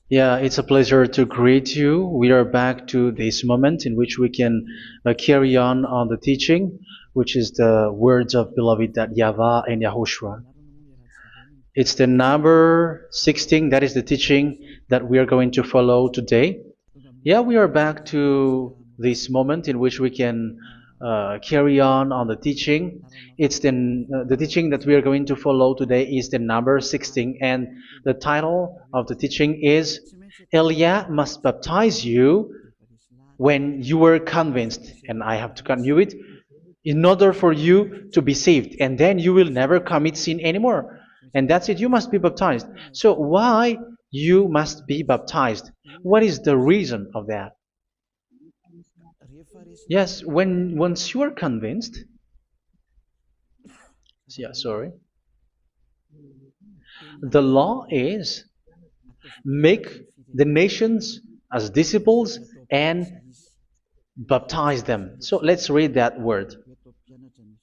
Yeah, it's a pleasure to greet you. We are back to this moment in which we can carry on the teaching, which is the words of beloved that YAHVAH and YAHOSHUA. It's the number 16, that is the teaching that we are going to follow today. Yeah, we are back to this moment in which we can carry on the teaching. It's the teaching that we are going to follow today is the number 16, and the title of the teaching is Elia must baptize you when you were convinced, and I have to continue it, in order for you to be saved, and then you will never commit sin anymore. And that's it, you must be baptized. So why you must be baptized? What is the reason of that? Yes, when once you are convinced, yeah, sorry, the law is make the nations as disciples and baptize them. So let's read that word.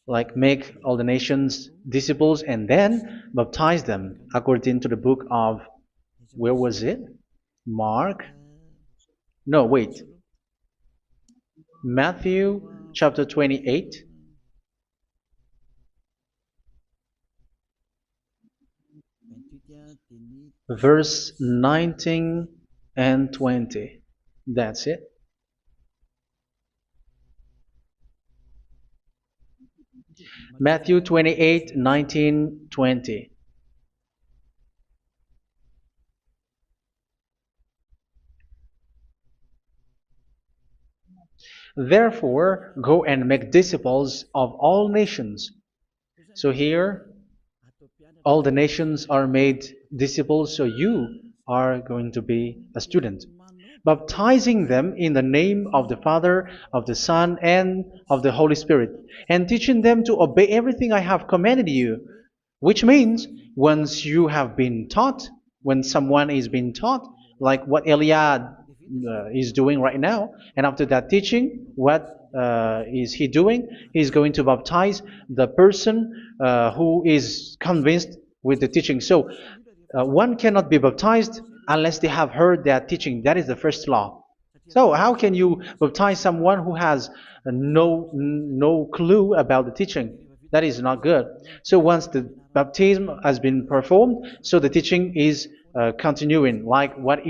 Like make all the nations disciples and then baptize them according to the book of, where was it? Mark? No, wait. Matthew chapter 28. Verse 19 and 20. That's it. Matthew 28, 19, 20. Therefore, go and make disciples of all nations. So here, all the nations are made disciples, so you are going to be a student. Baptizing them in the name of the Father, of the Son, and of the Holy Spirit, and teaching them to obey everything I have commanded you. Which means, once you have been taught, when someone is being taught, like what Elia is doing right now, and after that teaching, what is he doing? He's going to baptize the person who is convinced with the teaching. So, one cannot be baptized unless they have heard that teaching. That is the first law. So how can you baptize someone who has no clue about the teaching? That is not good. So once the baptism has been performed, so the teaching is continuing, like what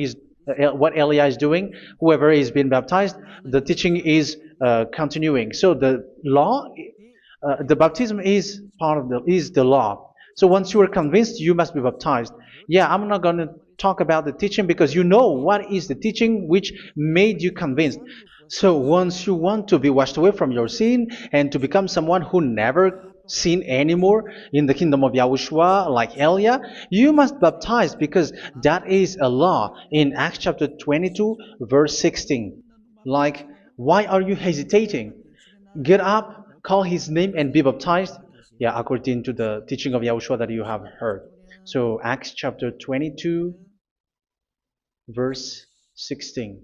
Elia is doing. Whoever is being baptized, the teaching is continuing. So the law, the baptism is part of the law. So once you are convinced, you must be baptized. Yeah, I'm not going to talk about the teaching because you know what is the teaching which made you convinced. So once you want to be washed away from your sin and to become someone who never sin anymore in the kingdom of Yahushua, like Elia, you must baptize because that is a law in Acts chapter 22, verse 16. Like, why are you hesitating? Get up, call his name, and be baptized. Yeah, according to the teaching of Yahushua that you have heard. So Acts chapter 22, verse 16.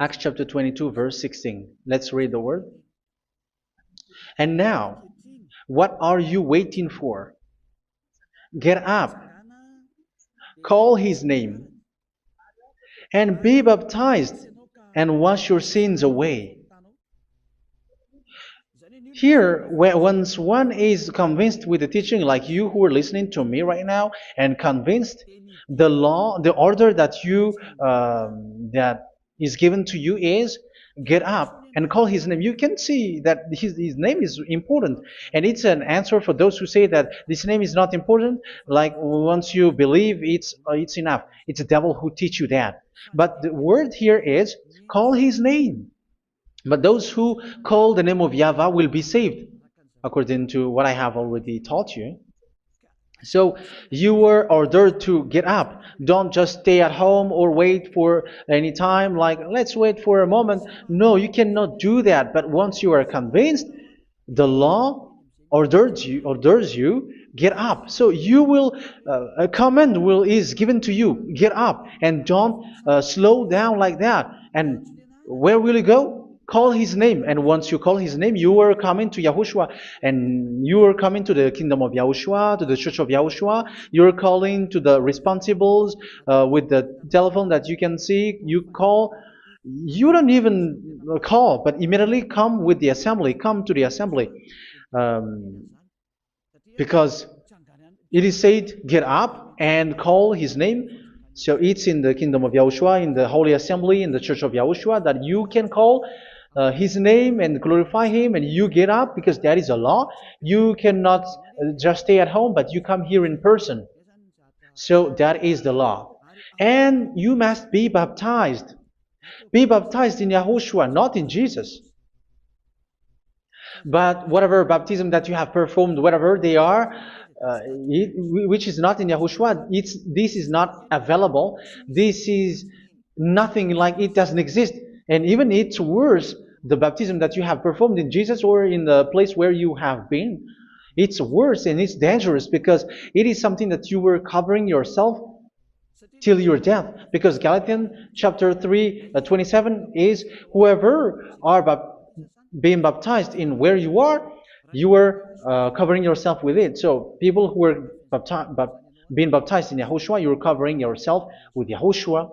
Acts chapter 22, verse 16. Let's read the word. And now, what are you waiting for? Get up, call his name, and be baptized, and wash your sins away. Here, once one is convinced with the teaching, like you who are listening to me right now, and convinced, the law, the order that that is given to you is get up and call his name. You can see that his name is important, and it's an answer for those who say that this name is not important. Like once you believe, it's enough. It's the devil who teach you that. But the word here is call his name. But those who call the name of YAHVAH will be saved, according to what I have already taught you. So you were ordered to get up. Don't just stay at home or wait for any time, like let's wait for a moment. No, you cannot do that. But once you are convinced, the law orders you get up. So you will a command is given to you. Get up and don't slow down like that. And where will you go? Call his name, and once you call his name, you are coming to Yahushua, and you are coming to the kingdom of Yahushua, to the church of Yahushua. You're calling to the responsibles with the telephone that you can see. You call. You don't even call, but immediately come with the assembly. Come to the assembly, um, because it is said, "Get up and call his name." So it's in the kingdom of Yahushua, in the holy assembly, in the church of Yahushua, that you can call his name and glorify him, and you get up because that is a law. You cannot just stay at home, but you come here in person. So that is the law. And you must be baptized. Be baptized in Yahushua, not in Jesus. But whatever baptism that you have performed, whatever they are, which is not in Yahushua, this is not available. This is nothing, like it doesn't exist. And even it's worse, the baptism that you have performed in Jesus or in the place where you have been. It's worse and it's dangerous because it is something that you were covering yourself till your death. Because Galatians chapter 3, 27 is, whoever are being baptized in where you are covering yourself with it. So people who are being baptized in Yahushua, you're covering yourself with Yahushua.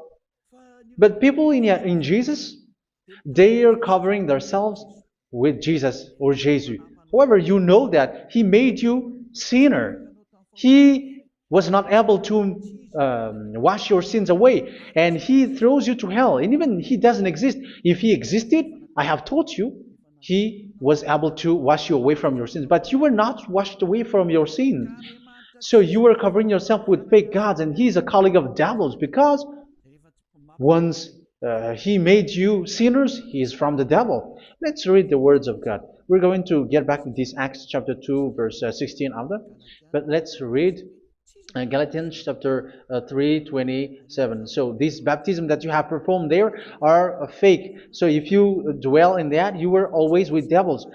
But people in Jesus, they are covering themselves with Jesus or Jesus. However, you know that he made you sinner. He was not able to wash your sins away, and he throws you to hell. And even he doesn't exist. If he existed, I have told you, he was able to wash you away from your sins. But you were not washed away from your sins. So you were covering yourself with fake gods, and he's a colleague of devils, because once he made you sinners, he is from the devil. Let's read the words of God. We're going to get back to this Acts chapter 2, verse 16 after. But let's read Galatians chapter 3, 27. So this baptism that you have performed there are fake. So if you dwell in that, you were always with devils.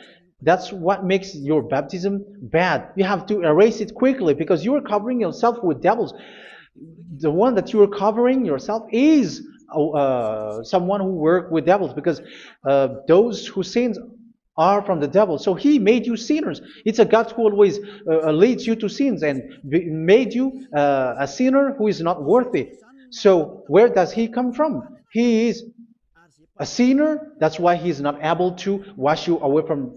That's what makes your baptism bad. You have to erase it quickly because you are covering yourself with devils. The one that you are covering yourself is someone who works with devils, because those who sin are from the devil. So he made you sinners. It's a God who always leads you to sins and made you a sinner who is not worthy. So where does he come from? He is a sinner. That's why he is not able to wash you away from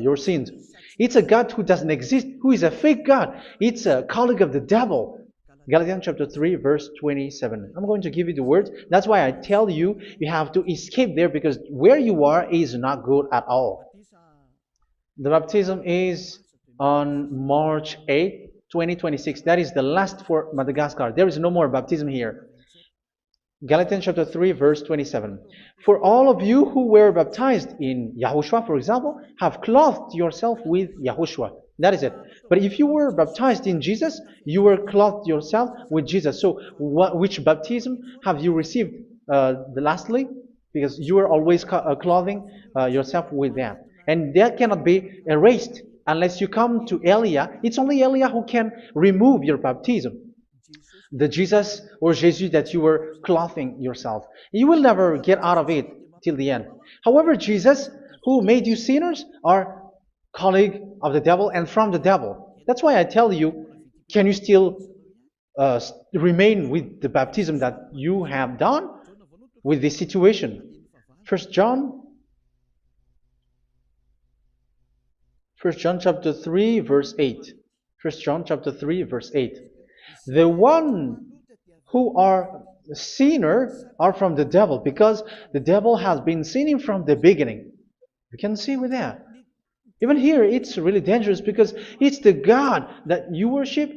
your sins. It's a God who doesn't exist, who is a fake God. It's a colleague of the devil. Galatians chapter 3, verse 27. I'm going to give you the words. That's why I tell you, you have to escape there, because where you are is not good at all. The baptism is on March 8, 2026. That is the last for Madagascar. There is no more baptism here. Galatians chapter 3, verse 27. For all of you who were baptized in Yahushua, for example, have clothed yourself with Yahushua. That is it. But if you were baptized in Jesus, you were clothed yourself with Jesus. So which baptism have you received lastly? Because you are always clothing yourself with that. And that cannot be erased unless you come to Elia. It's only Elia who can remove your baptism. The Jesus or Jesus that you were clothing yourself. You will never get out of it till the end. However, Jesus, who made you sinners, are colleague of the devil and from the devil. That's why I tell you, can you still remain with the baptism that you have done with this situation? 1 John chapter 3, verse 8. 1 John chapter 3, verse 8. The one who are sinner are from the devil, because the devil has been sinning from the beginning. You can see with that. Even here, it's really dangerous, because it's the God that you worship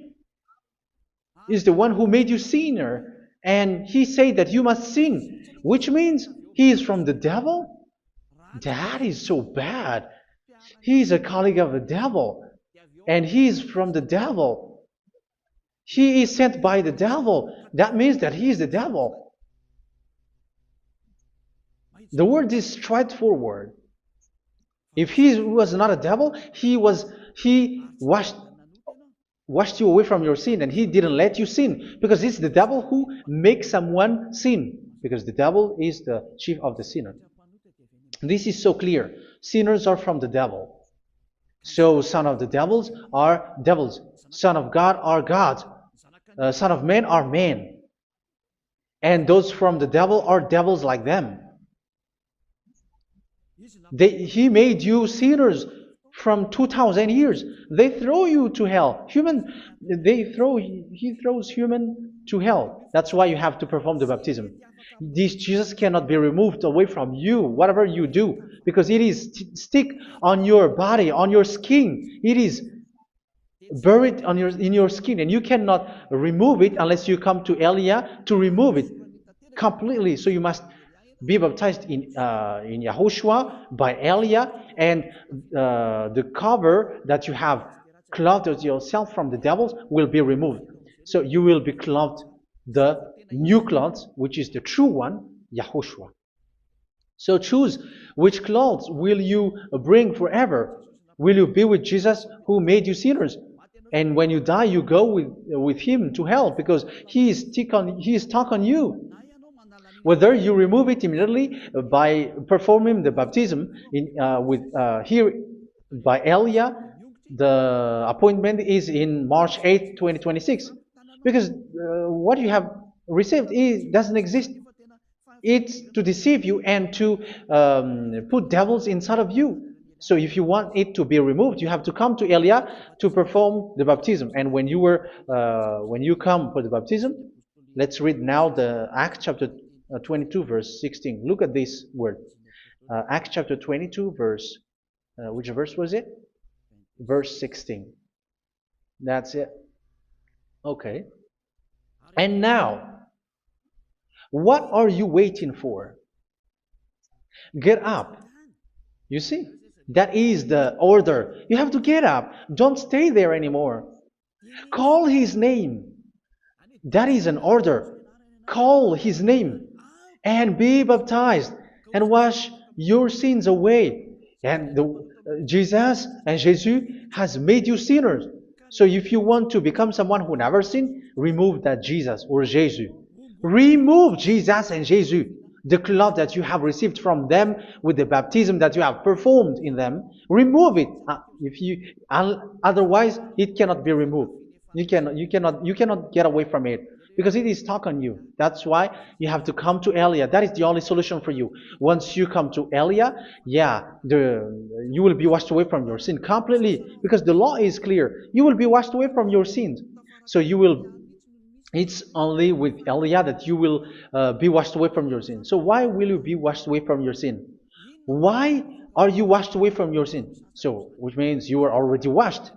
is the one who made you sinner, and he said that you must sin, which means he is from the devil. That is so bad. He is a colleague of the devil, and he is from the devil. He is sent by the devil. That means that he is the devil. The word is straightforward. If he was not a devil, he washed you away from your sin, and he didn't let you sin, because it's the devil who makes someone sin, because the devil is the chief of the sinner. This is so clear. Sinners are from the devil. So son of the devils are devils. Son of God are gods. Son of men are men. And those from the devil are devils like them. He made you sinners from 2,000 years. They throw you to hell. He throws human to hell. That's why you have to perform the baptism. This Jesus cannot be removed away from you, whatever you do, because it is stick on your body, on your skin. It is buried in your skin, and you cannot remove it unless you come to Elia to remove it completely. So you must be baptized in Yahushua by Elia, and the cover that you have clothed yourself from the devils will be removed. So you will be clothed the new clothes, which is the true one, Yahushua. So choose which clothes will you bring forever. Will you be with Jesus who made you sinners? And when you die, you go with him to hell because he is stuck on you. Whether you remove it immediately by performing the baptism here by Elia, the appointment is in March 8, 2026. Because what you have received doesn't exist. It's to deceive you and to put devils inside of you. So if you want it to be removed, you have to come to Elia to perform the baptism. And when you come for the baptism, let's read now the Acts chapter 22 verse 16. Look at this word. Acts chapter 22 verse, which verse was it? Verse 16. That's it. Okay. And now, what are you waiting for? Get up. You see, that is the order. You have to get up. Don't stay there anymore. Call his name. That is an order. Call his name and be baptized and wash your sins away. And Jesus has made you sinners. So if you want to become someone who never sinned, remove that Jesus or Jesus. Remove Jesus and Jesus, the cloth that you have received from them with the baptism that you have performed in them. Remove it. Otherwise, it cannot be removed. You cannot get away from it because it is stuck on you. That's why you have to come to Elia. That is the only solution for you. Once you come to Elia, you will be washed away from your sin completely because the law is clear. You will be washed away from your sins. So it's only with Elia that you will be washed away from your sin. So why will you be washed away from your sin? Why are you washed away from your sin? So, which means you are already washed.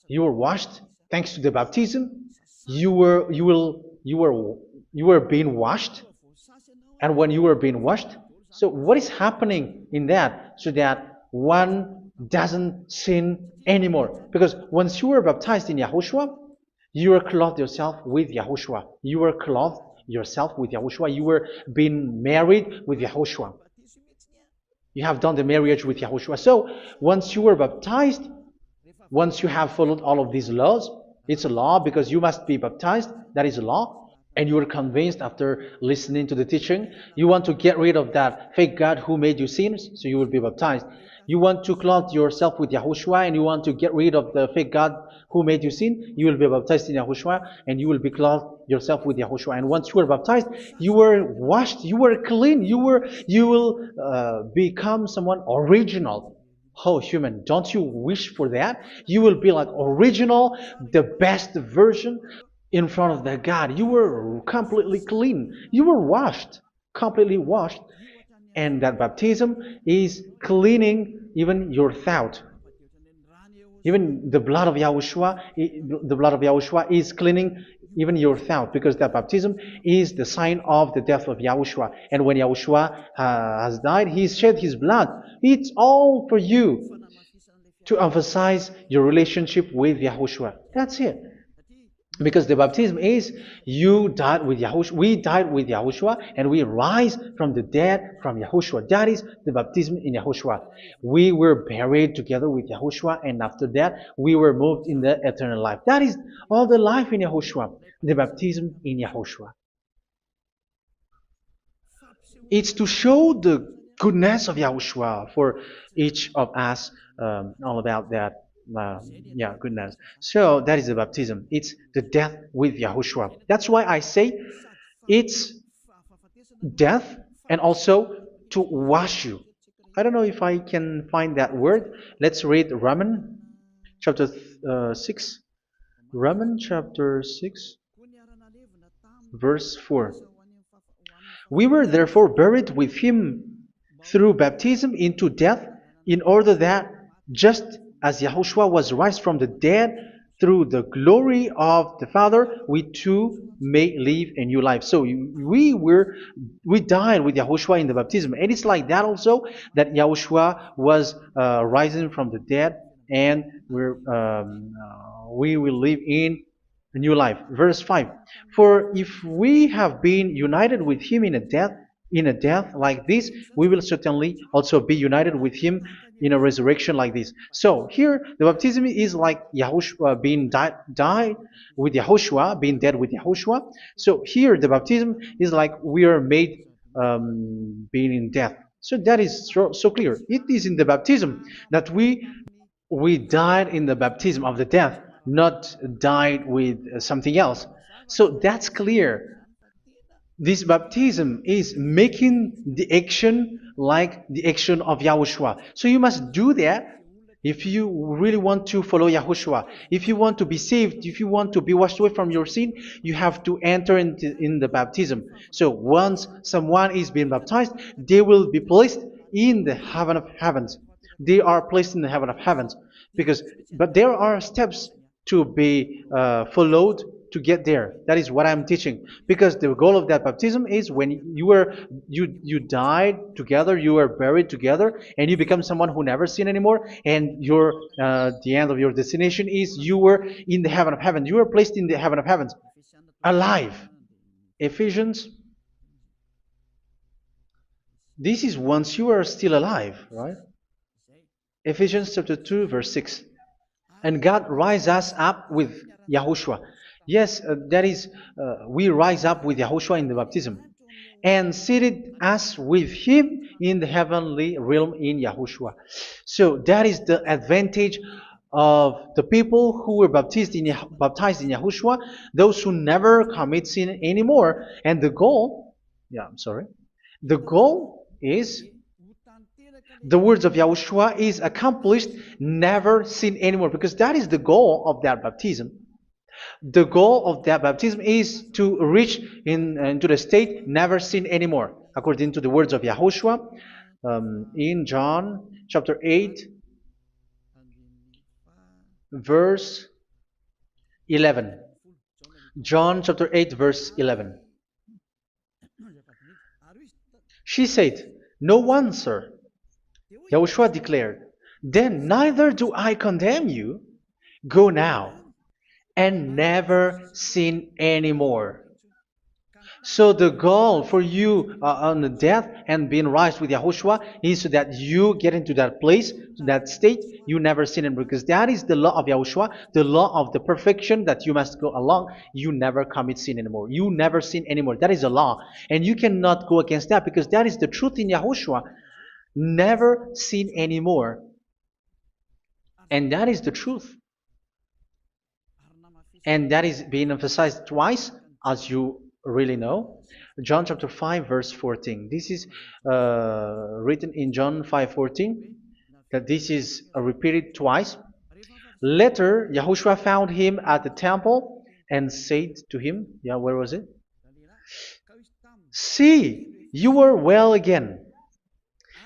You were washed thanks to the baptism. You were being washed, and when you were being washed, so what is happening in that? So that one doesn't sin anymore. Because once you were baptized in Yahushua, you were clothed yourself with Yahushua. You were clothed yourself with Yahushua. You were being married with Yahushua. You have done the marriage with Yahushua. So once you were baptized, once you have followed all of these laws, it's a law because you must be baptized. That is a law. And you are convinced after listening to the teaching, you want to get rid of that fake God who made you sinners, so you will be baptized. You want to clothe yourself with Yahushua and you want to get rid of the fake God who made you sin, you will be baptized in Yahushua and you will be clothed yourself with Yahushua. And once you are baptized, you were washed, you were clean, you will become someone original. Oh, human, don't you wish for that? You will be like original, the best version in front of that God. You were completely clean. You were washed, completely washed. And that baptism is cleaning even your thought. Even the blood of Yahushua is cleaning even your thought, because that baptism is the sign of the death of Yahushua. And when Yahushua has died, he shed his blood. It's all for you to emphasize your relationship with Yahushua. That's it. Because the baptism is you died with Yahushua, we died with Yahushua, and we rise from the dead from Yahushua. That is the baptism in Yahushua. We were buried together with Yahushua, and after that we were moved in the eternal life. That is all the life in Yahushua, the baptism in Yahushua. It's to show the goodness of Yahushua for each of us, all about that. Yeah, goodness. So that is the baptism. It's the death with Yahushua. That's why I say it's death and also to wash you. I don't know if I can find that word. Let's read Romans chapter 6. Romans chapter 6, verse 4. We were therefore buried with him through baptism into death, in order that, just as Yahushua was raised from the dead through the glory of the Father, we too may live a new life. So we died with Yahushua in the baptism, and it's like that also that Yahushua was rising from the dead, and we will live in a new life. Verse 5. For if we have been united with him in a death like this, we will certainly also be united with him in a resurrection like this. So here the baptism is like Yahushua being died with Yahushua, being dead with Yahushua. So here the baptism is like we are made being in death. So that is so clear. It is in the baptism that we died in the baptism of the death, not died with something else. So that's clear. This baptism is making the action like the action of Yahushua. So you must do that if you really want to follow Yahushua. If you want to be saved, if you want to be washed away from your sin, you have to enter in the baptism. So once someone is being baptized, they will be placed in the heaven of heavens. They are placed in the heaven of heavens but there are steps to be followed to get there. That is what I'm teaching. Because the goal of that baptism is when you died together, you were buried together, and you become someone who never sin anymore. And the end of your destination is you were in the heaven of heaven. You were placed in the heaven of heavens, alive. Ephesians. This is once you are still alive, right? Ephesians chapter 2, verse 6. And God rise us up with Yahushua. Yes, that is, we rise up with Yahushua in the baptism. And seated us with him in the heavenly realm in Yahushua. So that is the advantage of the people who were baptized in Yahushua, those who never commit sin anymore. And the goal, the goal is the words of Yahushua is accomplished, never sin anymore, because that is the goal of that baptism. The goal of that baptism is to reach into the state never sin anymore, according to the words of Yahushua in John chapter 8, verse 11. John chapter 8, verse 11. She said, "No one, sir." Yahushua declared, "Then neither do I condemn you. Go now and never sin anymore." So the goal for you on the death and being raised with Yahushua is so that you get into that place, that state, you never sin anymore. Because that is the law of Yahushua, the law of the perfection that you must go along. You never commit sin anymore. You never sin anymore. That is a law. And you cannot go against that because that is the truth in Yahushua. Never sin anymore. And that is the truth. And that is being emphasized twice, as you really know. John chapter 5, verse 14. This is written in John 5:14, that this is repeated twice. Later, Yahushua found him at the temple and said to him, where was it? "See, you are well again.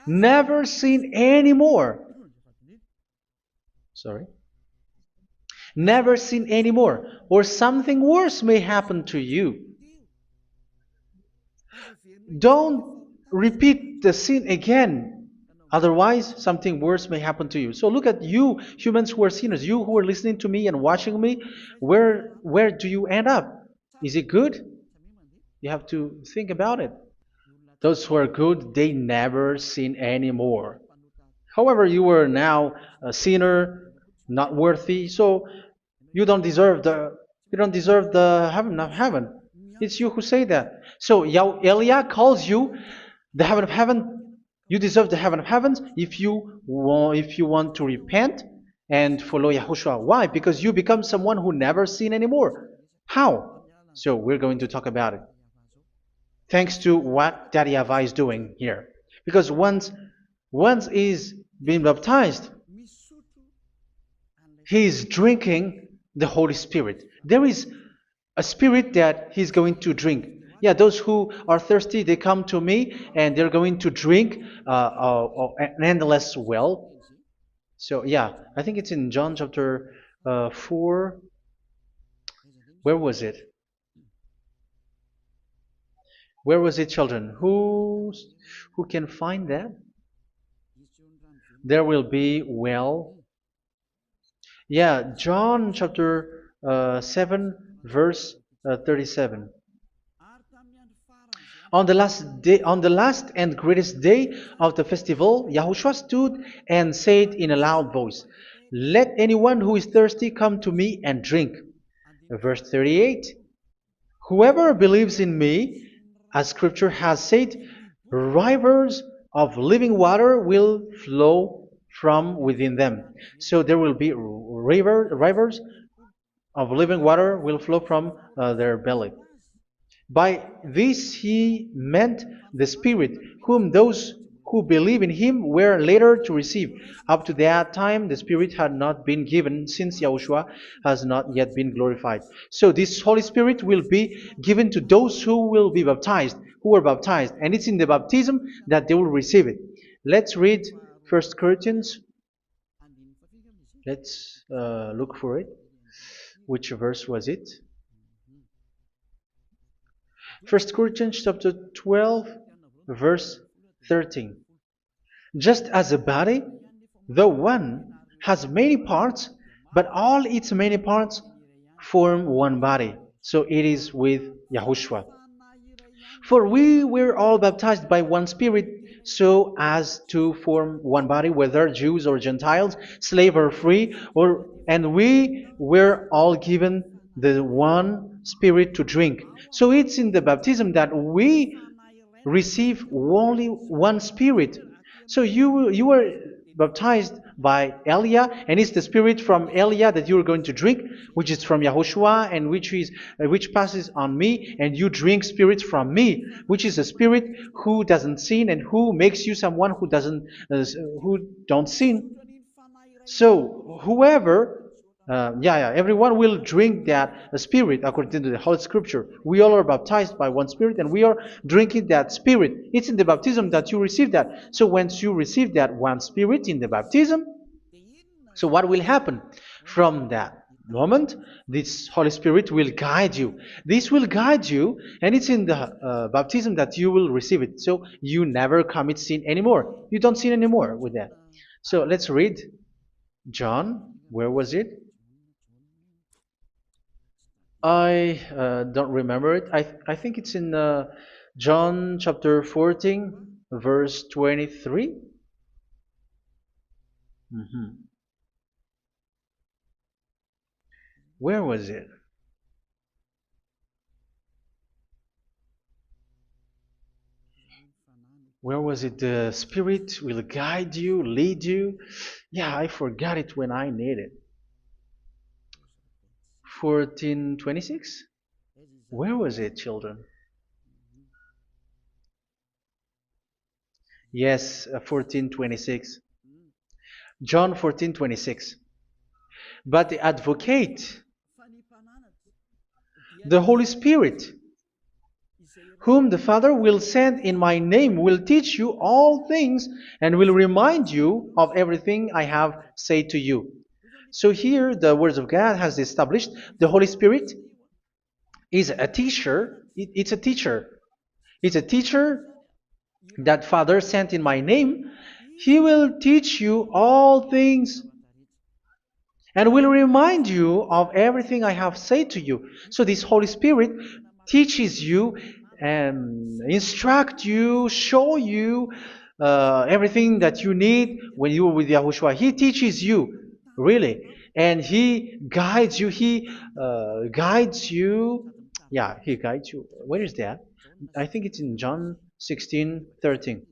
Never sin anymore." Never sin anymore, or something worse may happen to you. Don't repeat the sin again. Otherwise, something worse may happen to you. So look at you, humans who are sinners, you who are listening to me and watching me. Where do you end up? Is it good? You have to think about it. Those who are good, they never sin anymore. However, you are now a sinner, not worthy, so you don't deserve the heaven of heaven. It's you who say that. So Eliah calls you the heaven of heaven You deserve the heaven of heavens if you want to repent and follow Yahushua. Why? Because you become someone who never sin anymore. How? So we're going to talk about it. Thanks to what Daddy YAHVAH is doing here. Because once he's been baptized, he is drinking the Holy Spirit. There is a spirit that he's going to drink. Yeah, those who are thirsty, they come to me and they're going to drink an endless well. So, yeah, I think it's in John chapter 4. Where was it? Where was it, children? Who can find that? There will be well. Yeah, John chapter 7, verse 37. On the last and greatest day of the festival, Yahushua stood and said in a loud voice, "Let anyone who is thirsty come to me and drink." Verse 38, "Whoever believes in me, as scripture has said, rivers of living water will flow from within them." So there will be rivers of living water will flow from their belly. By this he meant the Spirit, whom those who believe in him were later to receive. Up to that time, the Spirit had not been given, since Yahushua has not yet been glorified. So this Holy Spirit will be given to those who will be baptized, who were baptized, and it's in the baptism that they will receive it. Let's read 1 Corinthians. Let's look for it. Which verse was it? 1 Corinthians chapter 12, verse 13. Just as a body, though one, has many parts, but all its many parts form one body. So it is with Yahushua. For we were all baptized by one Spirit, so as to form one body, whether Jews or Gentiles, slave or free, and we were all given the one Spirit to drink. So it's in the baptism that we receive only one Spirit. So you were baptized by Elia, and it's the Spirit from Elia that you are going to drink, which is from Yahushua, and which passes on me, and you drink Spirit from me, which is a Spirit who doesn't sin and who makes you someone who don't sin. So whoever everyone will drink that Spirit according to the Holy Scripture. We all are baptized by one Spirit, and we are drinking that Spirit. It's in the baptism that you receive that. So once you receive that one Spirit in the baptism, so what will happen from that moment? This Holy Spirit will guide you. This will guide you, and it's in the baptism that you will receive it. So you never commit sin anymore. You don't sin anymore with that. So let's read John. Where was it? I don't remember it. I think it's in John chapter 14, verse 23. Mhm. Where was it? Where was it? The Spirit will guide you, lead you. Yeah, I forgot it when I need it. 14:26? Where was it, children? Yes, 14:26. John 14:26. But the advocate, the Holy Spirit, whom the Father will send in my name, will teach you all things and will remind you of everything I have said to you. So here the words of God has established the Holy Spirit is a teacher. It's a teacher. It's a teacher that Father sent in my name. He will teach you all things and will remind you of everything I have said to you. So this Holy Spirit teaches you and instruct you, show you everything that you need when you are with Yahushua. He teaches you, really, and He guides you. He guides you. Yeah, He guides you. Where is that? I think it's in John 16:13.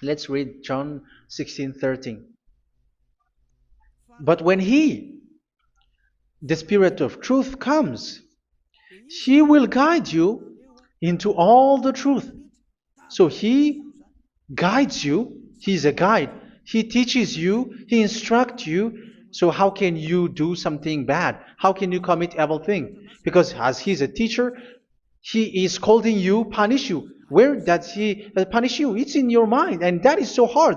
Let's read John 16:13. But when He, the Spirit of truth, comes, He will guide you into all the truth. So He guides you. He's a guide. He teaches you. He instructs you. So how can you do something bad? How can you commit evil thing? Because as He's a teacher, He is scolding you, punish you. Where does He punish you? It's in your mind, and that is so hard.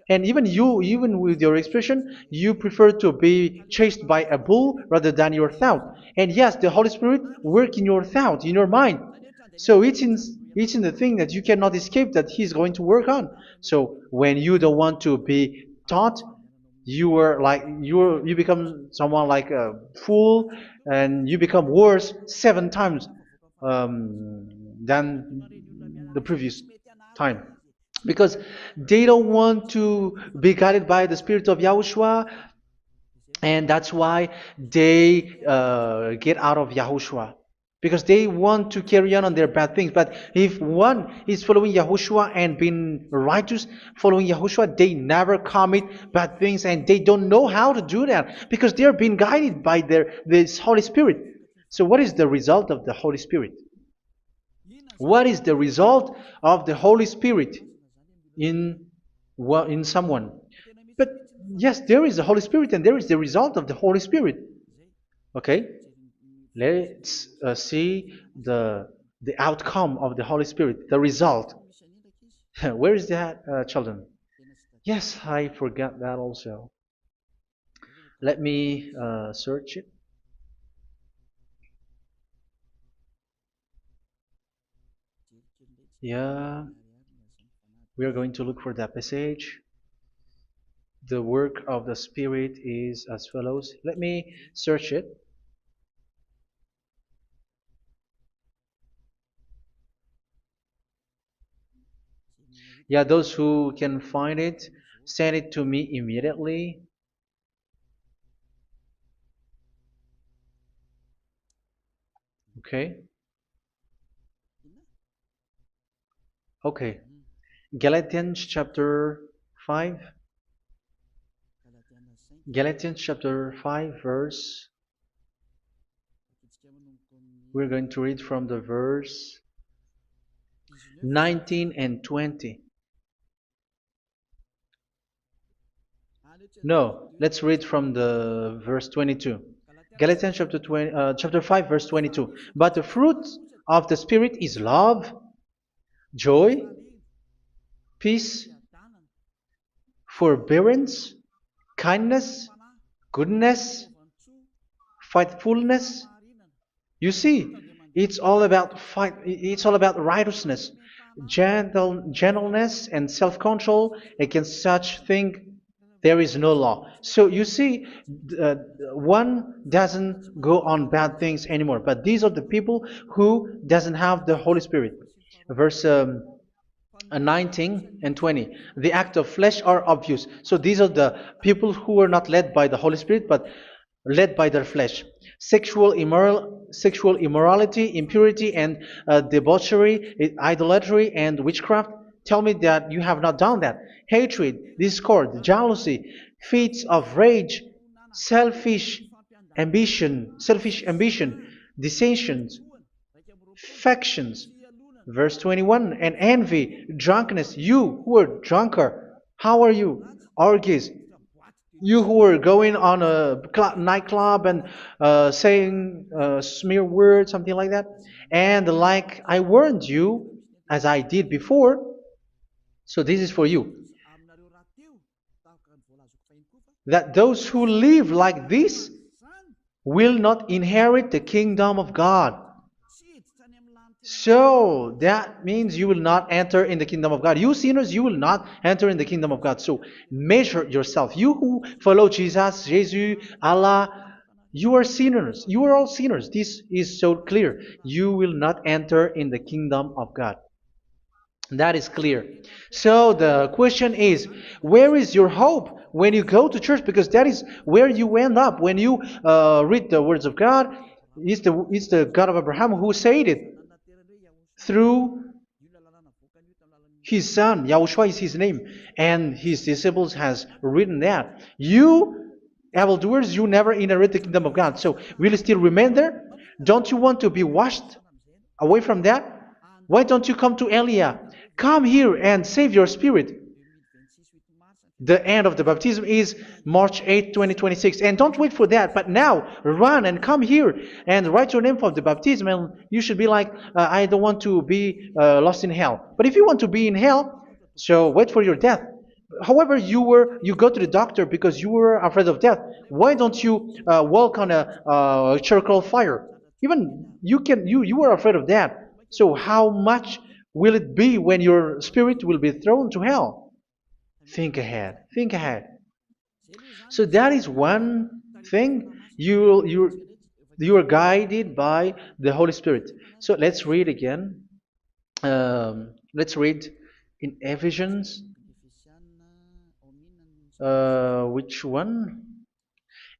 And even you, even with your expression, you prefer to be chased by a bull rather than your thought. And yes, the Holy Spirit work in your thought, in your mind. So it's in the thing that you cannot escape that He's going to work on. So when you don't want to be taught, you become someone like a fool, and you become worse 7 times than the previous time, because they don't want to be guided by the Spirit of Yahushua, and that's why they get out of Yahushua, because they want to carry on their bad things. But if one is following Yahushua and being righteous, following Yahushua, they never commit bad things, and they don't know how to do that because they are being guided by this Holy Spirit. So what is the result of the Holy Spirit? What is the result of the Holy Spirit in someone? But yes, there is the Holy Spirit, and there is the result of the Holy Spirit. Okay, let's see the outcome of the Holy Spirit, the result. Where is that, children? Yes, I forgot that also. Let me search it. Yeah, we are going to look for that passage. The work of the Spirit is as follows. Let me search it. Yeah, those who can find it, send it to me immediately. Okay. Okay. Galatians chapter 5. Galatians chapter 5 verse. We're going to read from the verse 19 and 20. No, let's read from the verse 22. Galatians chapter 5 verse 22. But the fruit of the Spirit is love, joy, peace, forbearance, kindness, goodness, faithfulness. You see, it's all about fight. It's all about righteousness, gentleness, and self-control. Against such thing, there is no law. So you see, uh, one doesn't go on bad things anymore. But these are the people who doesn't have the Holy Spirit. Verse 19 and 20. The act of flesh are obvious. So these are the people who are not led by the Holy Spirit, but led by their flesh. Sexual immorality, impurity, and debauchery, idolatry, and witchcraft. Tell me that you have not done that. Hatred, discord, jealousy, fits of rage, selfish ambition, dissensions, factions. Verse 21, and envy, drunkenness. You who are drunkard, how are you? Orgies. You who are going on a nightclub and saying smear words, something like that. And like I warned you, as I did before, so this is for you. That those who live like this will not inherit the kingdom of God. So that means you will not enter in the kingdom of God. You sinners, you will not enter in the kingdom of God. So measure yourself. You who follow Jesus, Allah, you are sinners. You are all sinners. This is so clear. You will not enter in the kingdom of God. That is clear. So the question is, where is your hope when you go to church? Because that is where you end up when you read the words of God. It's the God of Abraham who said it through His son, Yahushua is his name, and his disciples has written that. You, evildoers, you never inherit the kingdom of God. So will you still remain there? Don't you want to be washed away from that? Why don't you come to Elia? Come here and save your spirit. The end of the baptism is March 8th, 2026. And don't wait for that, but now run and come here and write your name for the baptism. And you should be like, I don't want to be lost in hell. But if you want to be in hell, so wait for your death. However, you go to the doctor because you were afraid of death. Why don't you walk on a charcoal fire? Even you were afraid of that. So how much will it be when your spirit will be thrown to hell? Think ahead. Think ahead. So that is one thing. You are guided by the Holy Spirit. So let's read again. Let's read in Ephesians. Which one?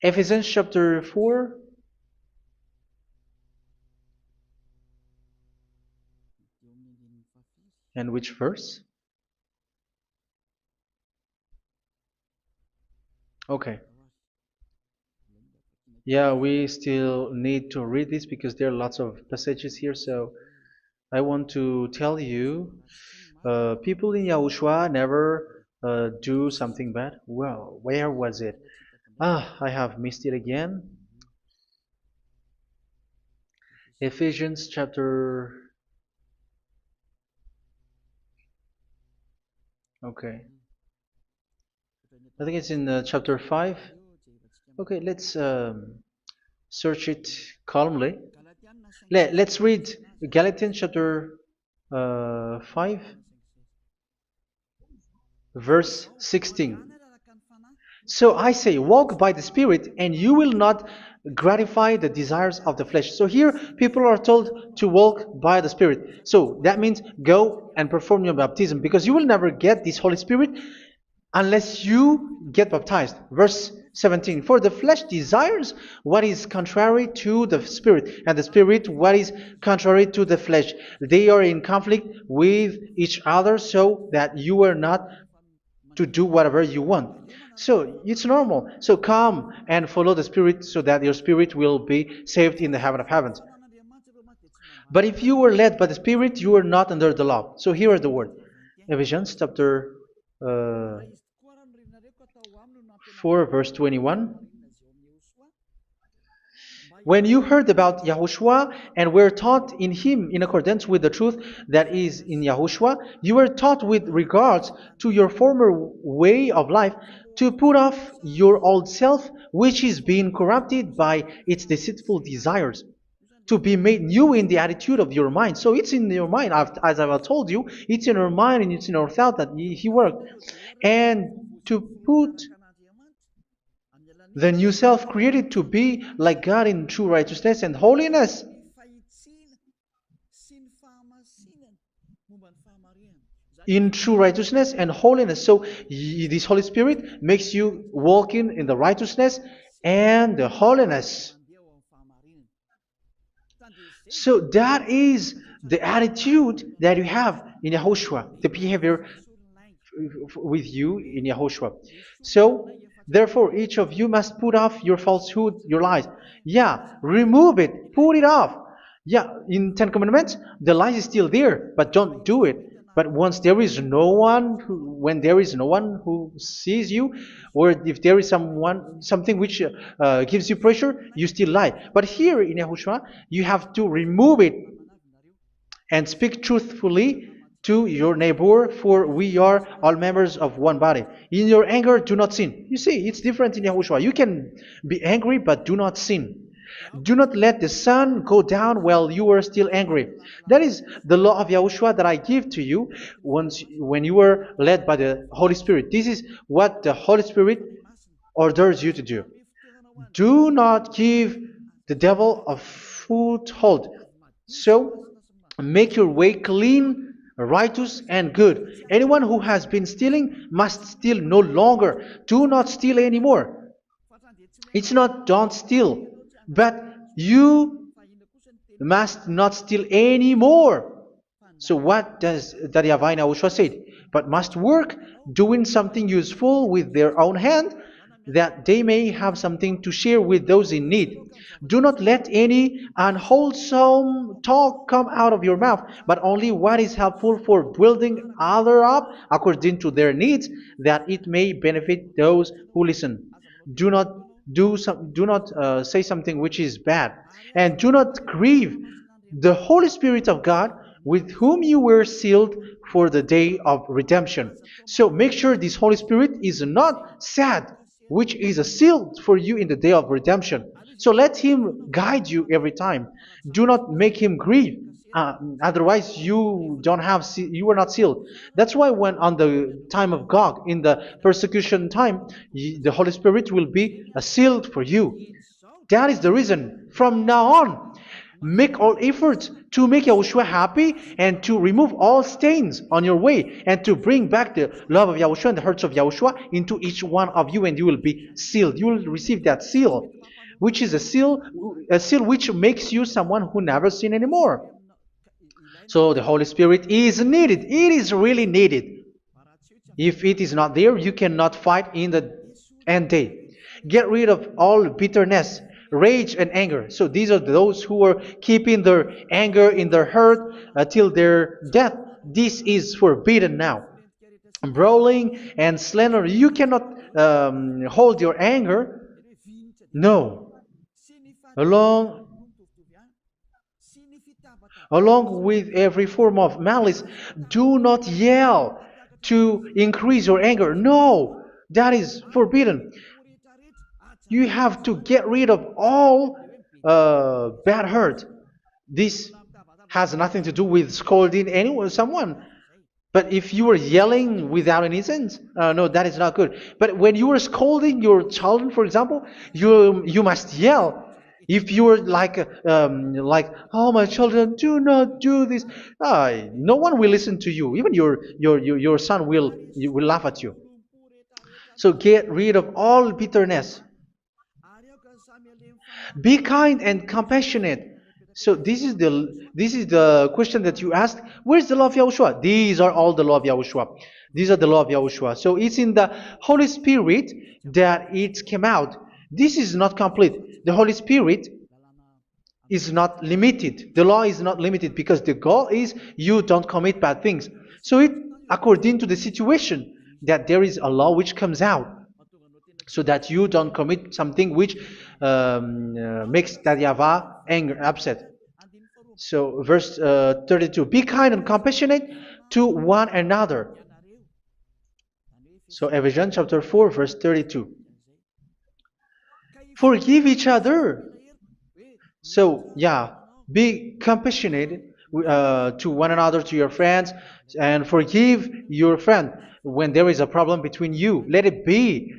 Ephesians chapter 4. And which verse? Okay. Yeah, we still need to read this because there are lots of passages here. So I want to tell you, people in Yahushua never do something bad. Well, where was it? I have missed it again. Ephesians chapter. Okay. I think it's in chapter 5. Okay, let's search it calmly. Let's read Galatians chapter 5, verse 16. So I say, walk by the Spirit, and you will not gratify the desires of the flesh. So here, people are told to walk by the Spirit. So that means go and perform your baptism, because you will never get this Holy Spirit unless you get baptized. Verse 17. For the flesh desires what is contrary to the Spirit, and the Spirit what is contrary to the flesh. They are in conflict with each other, so that you are not to do whatever you want. So it's normal. So come and follow the Spirit so that your spirit will be saved in the heaven of heavens. But if you were led by the Spirit, you are not under the law. So here are the word. Ephesians chapter 4 verse 21. When you heard about Yahushua and were taught in him in accordance with the truth that is in Yahushua, you were taught with regards to your former way of life to put off your old self, which is being corrupted by its deceitful desires, to be made new in the attitude of your mind. So it's in your mind, as I've told you, it's in our mind and it's in our thought that he worked. And to put the new self created to be like God in true righteousness and holiness. In true righteousness and holiness. So this Holy Spirit makes you walking in the righteousness and the holiness. So that is the attitude that you have in Yahushua, the behavior with you in Yahushua. So therefore, each of you must put off your falsehood, your lies. Yeah, remove it, put it off. Yeah, in Ten Commandments, the lies is still there, but don't do it. But once there is no one, when there is no one who sees you, or if there is something which gives you pressure, you still lie. But here in Yahushua, you have to remove it and speak truthfully to your neighbor, for we are all members of one body. In your anger, do not sin. You see, it's different in Yahushua. You can be angry, but do not sin. Do not let the sun go down while you are still angry. That is the law of Yahushua that I give to you when you were led by the Holy Spirit. This is what the Holy Spirit orders you to do. Do not give the devil a foothold. So, make your way clean, righteous, and good. Anyone who has been stealing must steal no longer. Do not steal anymore. It's not don't steal, but you must not steal anymore. So what does the Yahweh Yahushua say? But must work doing something useful with their own hand, that they may have something to share with those in need. Do not let any unwholesome talk come out of your mouth, but only what is helpful for building other up according to their needs, that it may benefit those who listen. Do not do not say something which is bad, and do not grieve the Holy Spirit of God, with whom you were sealed for the day of redemption. So make sure this Holy Spirit is not sad, which is a seal for you in the day of redemption. So let Him guide you every time. Do not make Him grieve. Otherwise, you don't have you are not sealed. That's why when on the time of God, in the persecution time, the Holy Spirit will be a sealed for you. That is the reason. From now on, make all efforts to make Yahushua happy and to remove all stains on your way and to bring back the love of Yahushua and the hearts of Yahushua into each one of you, and you will be sealed. You will receive that seal, which is a seal which makes you someone who never sin anymore. So the Holy Spirit is needed. It is really needed. If it is not there, you cannot fight in the end day. Get rid of all bitterness, rage, and anger. So these are those who are keeping their anger in their heart till their death. This is forbidden now. Brawling and slander. You cannot hold your anger. No. Along Along with every form of malice, do not yell to increase your anger. No, that is forbidden. You have to get rid of all bad hurt. This has nothing to do with scolding anyone, someone. But if you are yelling without any sense, no, that is not good. But when you are scolding your children, for example, you must yell. If you are like, oh my children, do not do this, no one will listen to you. Even your son will laugh at you. So get rid of all bitterness. Be kind and compassionate. So this is the question that you asked. Where's the law of Yahushua? These are all the law of Yahushua. These are the law of Yahushua. So it's in the Holy Spirit that it came out. This is not complete. The Holy Spirit is not limited. The law is not limited because the goal is you don't commit bad things. So it according to the situation that there is a law which comes out, so that you don't commit something which makes that YAHVAH anger, upset. So verse 32, be kind and compassionate to one another. So Ephesians chapter 4 verse 32. Forgive each other. So yeah, be compassionate to one another, to your friends, and forgive your friend when there is a problem between you. Let it be.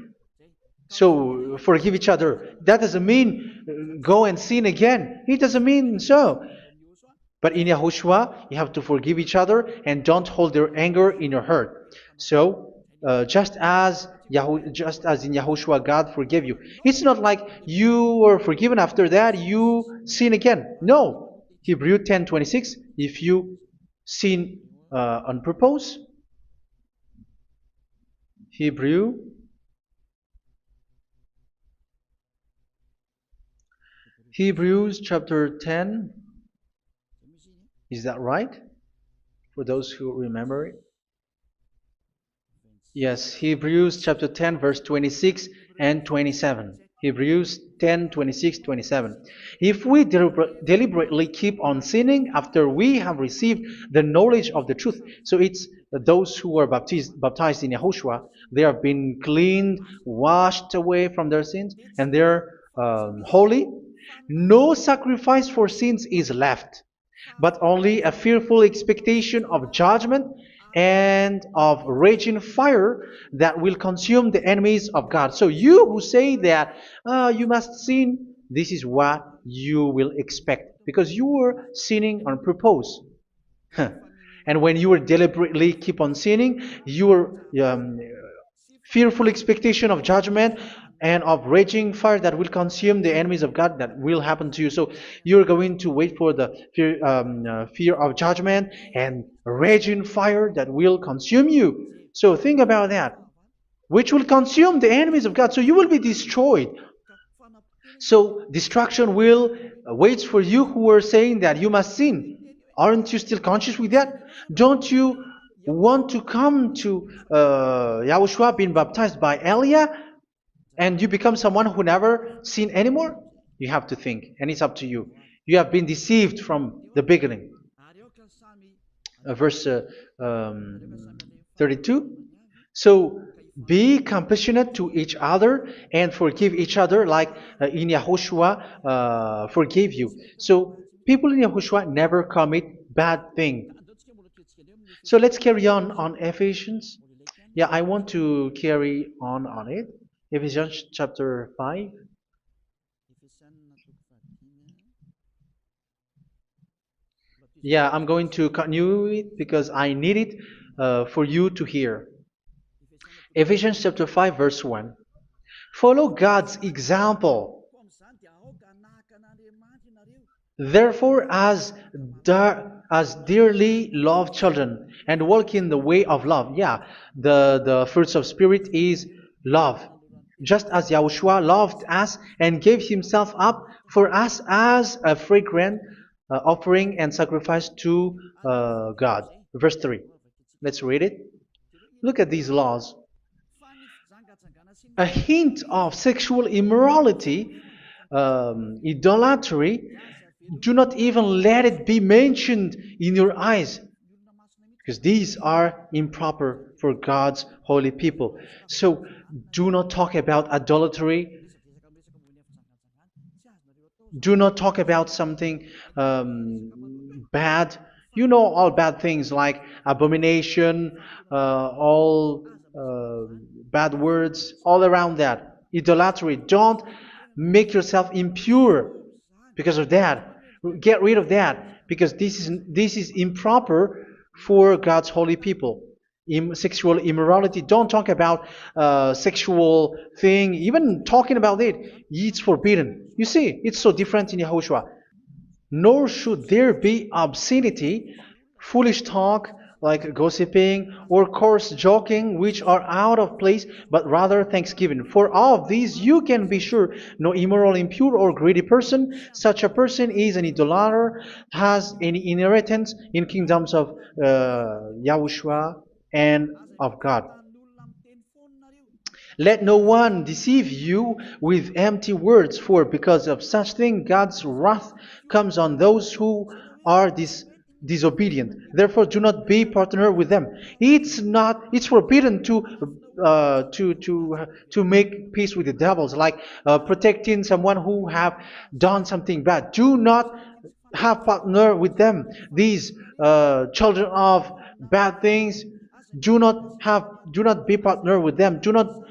So forgive each other. That doesn't mean go and sin again. It doesn't mean so. But in Yahushua, you have to forgive each other and don't hold your anger in your heart. So just as in Yahushua, God forgave you. It's not like you were forgiven after that you sin again. No. Hebrew 10:26. If you sin on purpose, Hebrews chapter 10. Is that right? For those who remember it? Yes, Hebrews chapter 10 verse 26 and 27. Hebrews 10, 26, 27. If we deliberately keep on sinning after we have received the knowledge of the truth, so it's those who are baptized in Yahushua, they have been cleaned, washed away from their sins, and they're holy. No sacrifice for sins is left, but only a fearful expectation of judgment and of raging fire that will consume the enemies of God. So you who say that you must sin, this is what you will expect, because you were sinning on purpose. And when you deliberately keep on sinning, you are fearful expectation of judgment and of raging fire that will consume the enemies of God that will happen to you. So you're going to wait for the fear of judgment and raging fire that will consume you. So think about that, which will consume the enemies of God. So you will be destroyed. So destruction will wait for you who are saying that you must sin. Aren't you still conscious with that? Don't you want to come to Yahushua being baptized by Elia and you become someone who never sinned anymore? You have to think, and it's up to you. You have been deceived from the beginning. Verse 32. So be compassionate to each other and forgive each other like in Yahushua forgave you. So people in Yahushua never commit bad thing. So let's carry on Ephesians. Yeah, I want to carry on it. Ephesians chapter 5. Yeah, I'm going to continue it because I need it for you to hear. Ephesians chapter 5 verse 1. Follow God's example. Therefore, as dearly loved children, and walk in the way of love. Yeah, the fruits of spirit is love. Just as Yahushua loved us and gave himself up for us as a fragrant offering and sacrifice to God. Verse 3. Let's read it. Look at these laws. A hint of sexual immorality, idolatry, do not even let it be mentioned in your eyes, because these are improper for God's holy people. So do not talk about idolatry. Do not talk about something bad. You know all bad things like abomination, all bad words, all around that. Idolatry. Don't make yourself impure because of that. Get rid of that because this is improper for God's holy people. Sexual immorality. Don't talk about sexual thing. Even talking about it's forbidden. You see, it's so different in Yahushua. Nor should there be obscenity, foolish talk like gossiping or coarse joking, which are out of place, but rather thanksgiving. For of these you can be sure: no immoral, impure, or greedy person, such a person is an idolater, has any inheritance in kingdoms of Yahushua and of God. Let no one deceive you with empty words, for because of such thing God's wrath comes on those who are disobedient. Therefore, do not be partner with them. It's forbidden to make peace with the devils, like protecting someone who have done something bad. Do not have partner with them. These children of bad things, do not be partner with them. Do not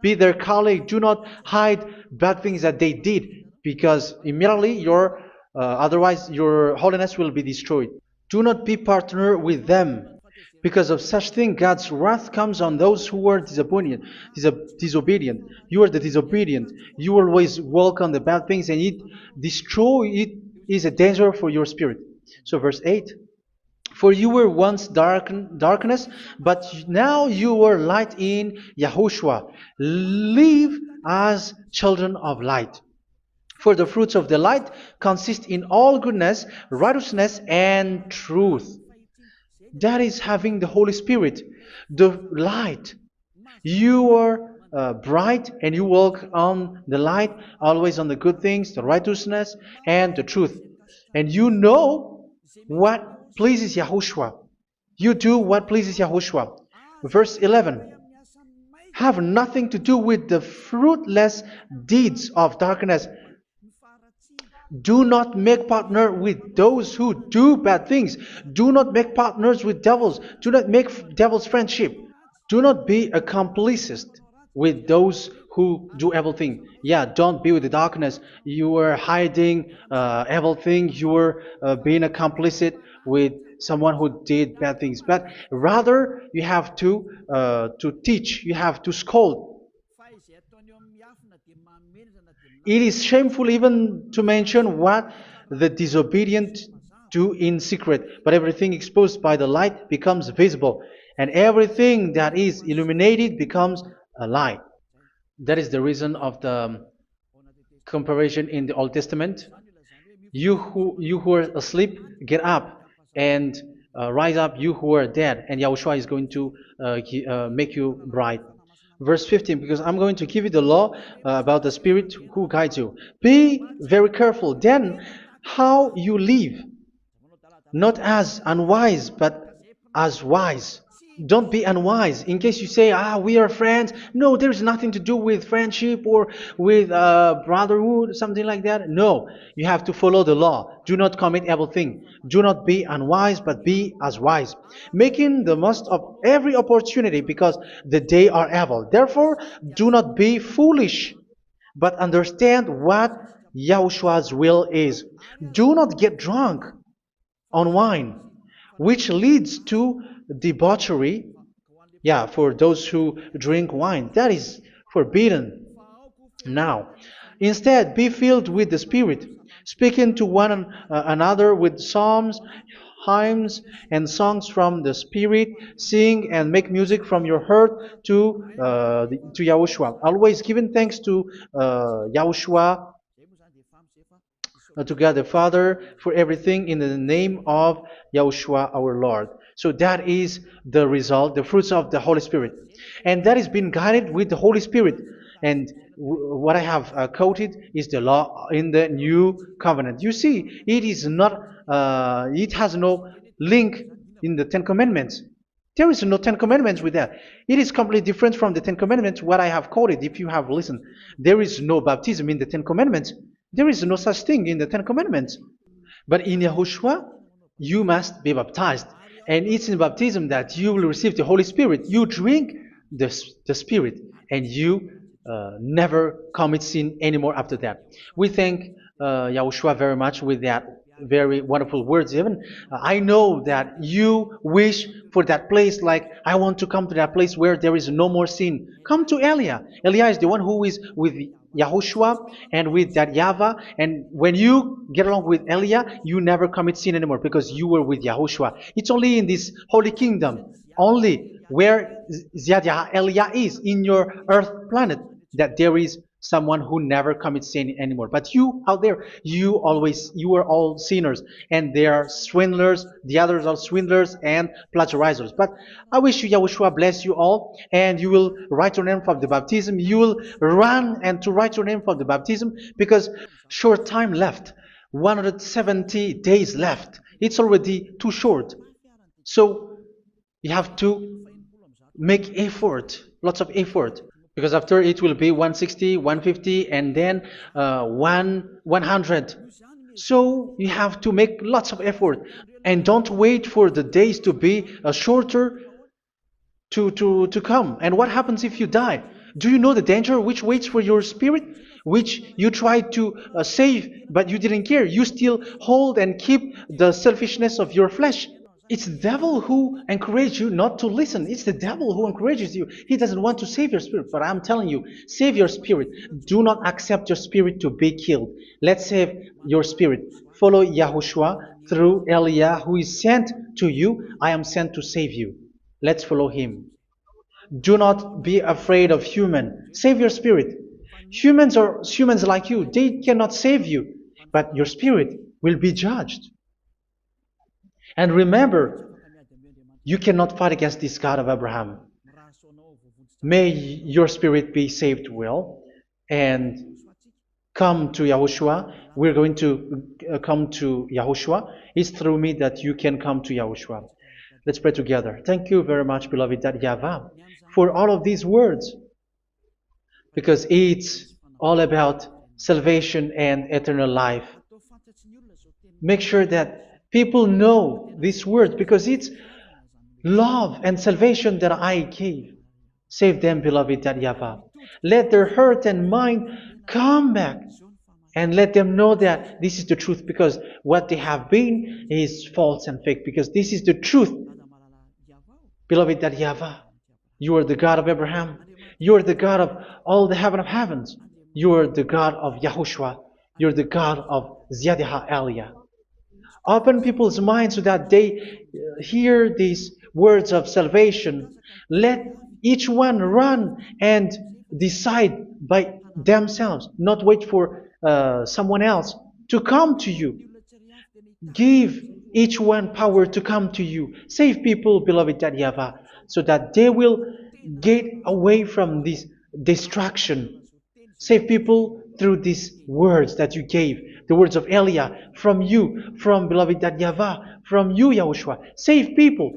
be their colleague. Do not hide bad things that they did, because immediately otherwise your holiness will be destroyed. Do not be partner with them. Because of such thing, God's wrath comes on those who are disobedient. You are the disobedient. You always walk on the bad things, and it is a danger for your spirit. So verse 8. For you were once darkness, but now you are light in Yahushua. Live as children of light. For the fruits of the light consist in all goodness, righteousness, and truth. That is having the Holy Spirit, the light. You are bright and you walk on the light, always on the good things, the righteousness, and the truth. And you know what pleases Yahushua. You do what pleases Yahushua. Verse 11. Have nothing to do with the fruitless deeds of darkness. Do not make partner with those who do bad things. Do not make partners with devils. Do not make devil's friendship. Do not be a complicit with those who do evil things. Yeah, don't be with the darkness. You are hiding evil things. You are being a complicit with someone who did bad things, but rather you have to teach, you have to scold. It is shameful even to mention what the disobedient do in secret, but everything exposed by the light becomes visible, and everything that is illuminated becomes a light. That is the reason of the comparison in the Old Testament. You who are asleep, get up and rise up, you who are dead, and Yahushua is going to make you bright. Verse 15, because I'm going to give you the law about the Spirit who guides you. Be very careful then how you live, not as unwise, but as wise. Don't be unwise. In case you say, we are friends. No, there's nothing to do with friendship or with brotherhood, something like that. No, you have to follow the law. Do not commit evil thing. Do not be unwise, but be as wise, making the most of every opportunity, because the day are evil. Therefore, do not be foolish, but understand what Yahushua's will is. Do not get drunk on wine, which leads to debauchery. Yeah, for those who drink wine, that is forbidden now. Instead, be filled with the Spirit, speaking to one another with psalms, hymns, and songs from the Spirit. Sing and make music from your heart to Yahushua, always giving thanks to Yahushua, to God the Father, for everything in the name of Yahushua our Lord. So that is the result, the fruits of the Holy Spirit. And that is being guided with the Holy Spirit. And what I have quoted is the law in the new covenant. You see, it has no link in the Ten Commandments. There is no Ten Commandments with that. It is completely different from the Ten Commandments, what I have quoted, if you have listened. There is no baptism in the Ten Commandments. There is no such thing in the Ten Commandments. But in Yahushua, you must be baptized. And it's in baptism that you will receive the Holy Spirit. You drink the Spirit, and you never commit sin anymore after that. We thank Yahushua very much with that very wonderful words. Even I know that you wish for that place, like, I want to come to that place where there is no more sin. Come to Elia. Elia is the one who is with Yahushua and with that YAHVAH. And when you get along with Elia, you never commit sin anymore, because you were with Yahushua. It's only in this holy kingdom, only where Elia is, in your earth planet, that there is someone who never commits sin anymore. But you out there, you are all sinners, and they are swindlers. The others are swindlers and plagiarizers. But I wish you, Yahushua, bless you all, and you will write your name for the baptism. You will run and to write your name for the baptism, because short time left, 170 days left. It's already too short. So you have to make effort, lots of effort, because after it will be 160, 150, and then 100. So you have to make lots of effort, and don't wait for the days to be shorter to come. And what happens if you die? Do you know the danger which waits for your spirit, which you tried to save, but you didn't care? You still hold and keep the selfishness of your flesh. It's the devil who encourages you not to listen. It's the devil who encourages you. He doesn't want to save your spirit. But I'm telling you, save your spirit. Do not accept your spirit to be killed. Let's save your spirit. Follow Yahushua through Elia, who is sent to you. I am sent to save you. Let's follow him. Do not be afraid of human. Save your spirit. Humans are humans like you. They cannot save you. But your spirit will be judged. And remember, you cannot fight against this God of Abraham. May your spirit be saved well, and come to Yahushua. We're going to come to Yahushua. It's through me that you can come to Yahushua. Let's pray together. Thank you very much, beloved YAHVAH, for all of these words, because it's all about salvation and eternal life. Make sure that people know these words, because it's love and salvation that I gave. Save them, beloved YAHVAH. Let their heart and mind come back And let them know that this is the truth, because what they have been is false and fake, because this is the truth. Beloved, that YAHVAH, you are the God of Abraham. You are the God of all the heaven of heavens. You are the God of YAHOSHUA. You are the God of Ziyadiha Aliyah. Open people's minds so that they hear these words of salvation. Let each one run and decide by themselves, not wait for someone else to come to you. Give each one power to come to you. Save people, beloved YAHVAH, so that they will get away from this distraction. Save people through these words that you gave, the words of Elia, from you, from beloved YAHVAH, from you, Yahushua. Save people.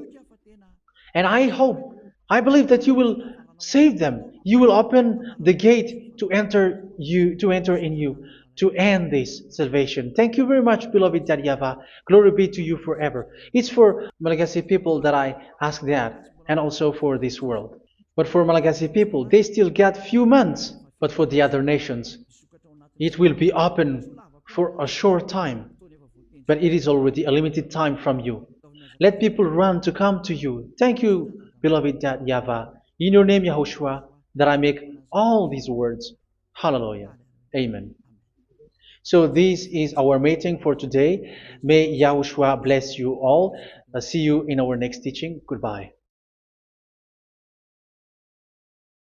And I believe that you will save them. You will open the gate to enter in you, to end this salvation. Thank you very much, beloved YAHVAH. Glory be to you forever. It's for Malagasy people that I ask that, and also for this world. But for Malagasy people, they still get few months. But for the other nations, it will be open for a short time. But it is already a limited time from you. Let people run to come to you. Thank you, beloved YAHVAH. In your name, Yahushua, that I make all these words. Hallelujah. Amen. So this is our meeting for today. May Yahushua bless you all. See you in our next teaching. Goodbye.